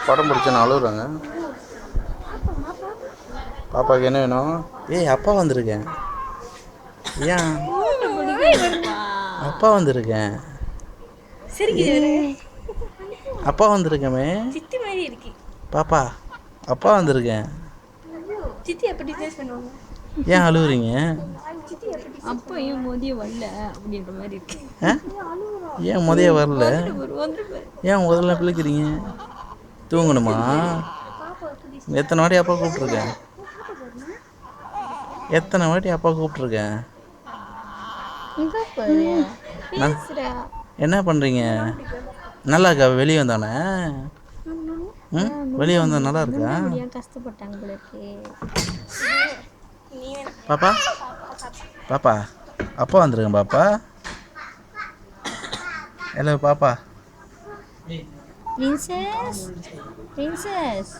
படம் பிடிச்ச நான் அழுகுறாங்க. பாப்பாவுக்கு என்ன வேணும்? ஏய் அப்பா வந்திருக்கேன். ஏன் அப்பா வந்திருக்கேன்? அப்பா வந்திருக்கமே. பாப்பா அப்பா வந்திருக்கேன். ஏன் அழுகுறீங்க? அப்பா ஏன் மோதிய வரல அப்படின்ற மாதிரி இருக்கு. ஏன் முதைய வரல? ஏன் முதல்ல பிள்ளைக்கிறீங்க? தூங்கணுமா? எத்தனை வாட்டி அப்பா கூப்பிட்ருக்கேன்? எத்தனை வாட்டி அப்பா கூப்பிட்ருக்கேன்? என்ன பண்ணுறீங்க? நல்லா இருக்கா? வெளியே வந்தானே? வெளியே வந்தா நல்லா இருக்கா? கஷ்டப்பட்டாங்க போல இருக்கு. பாப்பா பாப்பா அப்பா வந்துருக்கேன் பாப்பா. ஹலோ பாப்பா. Princess princess